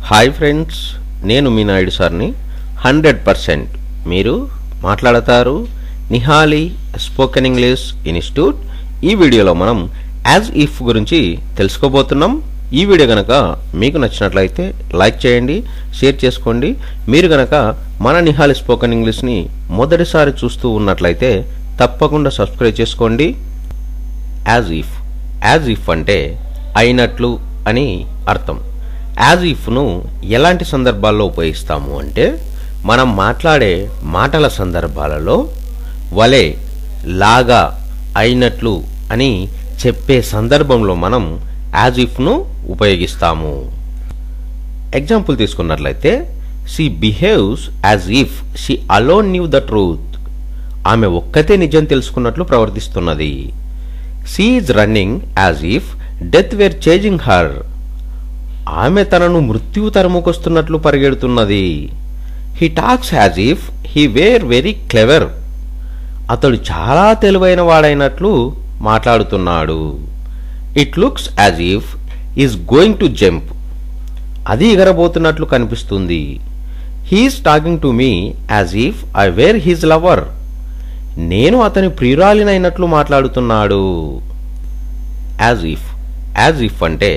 Hi friends, నేను మీ నాయుడు సార్ని. 100% మీరు మాట్లాడతారు నిహాలి స్పోకెన్ ఇంగ్లీష్ ఇన్స్టిట్యూట్. ఈ వీడియోలో మనం యాజ్ ఇఫ్ గురించి తెలుసుకోబోతున్నాం. ఈ వీడియో గనక మీకు నచ్చినట్లయితే లైక్ చేయండి, షేర్ చేసుకోండి. మీరు గనక మన నిహాలి స్పోకెన్ ఇంగ్లీష్ని మొదటిసారి చూస్తూ ఉన్నట్లయితే తప్పకుండా సబ్స్క్రైబ్ చేసుకోండి. యాజ్ ఇఫ్ అంటే అయినట్లు అని అర్థం. యాజ్ ఇఫ్ను ఎలాంటి సందర్భాల్లో ఉపయోగిస్తాము అంటే, మనం మాట్లాడే మాటల సందర్భాలలో వలె, లాగా, అయినట్లు అని చెప్పే సందర్భంలో మనం యాజ్ ఇఫ్ను ఉపయోగిస్తాము. ఎగ్జాంపుల్ తీసుకున్నట్లయితే, she behaves as if she alone knew the truth. ఆమె ఒక్కతే నిజం తెలుసుకున్నట్లు ప్రవర్తిస్తున్నది. She is running as if death were chasing her. ఆమె తనను మృత్యువు తరుముకొస్తున్నట్లు పరిగెడుతున్నది. He talks as if he were very clever. అతడు చాలా తెలివైన వాడైనట్లు మాట్లాడుతున్నాడు. It looks as if is going to jump. అది ఎగరబోతున్నట్లు కనిపిస్తుంది. He is talking to me as if I were his lover. నేను అతని ప్రియురాలినైనట్లు మాట్లాడుతున్నాడు. యాజ్ ఇఫ్ అంటే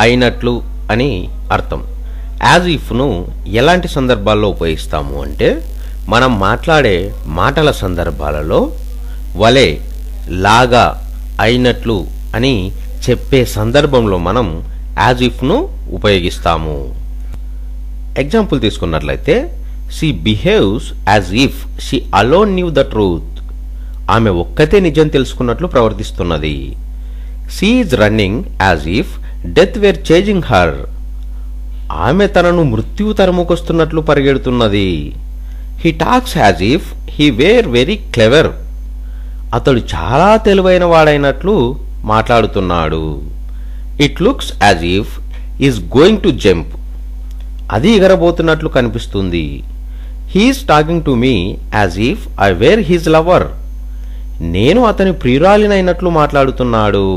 అయినట్లు అని అర్థం. యాజ్ ఇఫ్ను ఎలాంటి సందర్భాల్లో ఉపయోగిస్తాము అంటే, మనం మాట్లాడే మాటల సందర్భాలలో వలె, లాగా, అయినట్లు అని చెప్పే సందర్భంలో మనం యాజ్ ఇఫ్ను ఉపయోగిస్తాము. ఎగ్జాంపుల్ తీసుకున్నట్లయితే, she behaves as if she alone knew the truth. ఆమె ఒక్కతే నిజం తెలుసుకున్నట్లు ప్రవర్తిస్తున్నది. She is running as if death were chasing her. ఆమె తనను మృత్యువు తరుముకొస్తున్నట్లు పరిగెడుతున్నది. He talks as if he were very clever. అతడు చాలా తెలివైన వాడైనట్లు మాట్లాడుతున్నాడు. It looks as if is going to jump. అది ఎగరబోతున్నట్లు కనిపిస్తుంది. He is talking to me as if I were his lover. నేను అతని ప్రియురాలినైనట్లు మాట్లాడుతున్నాడు.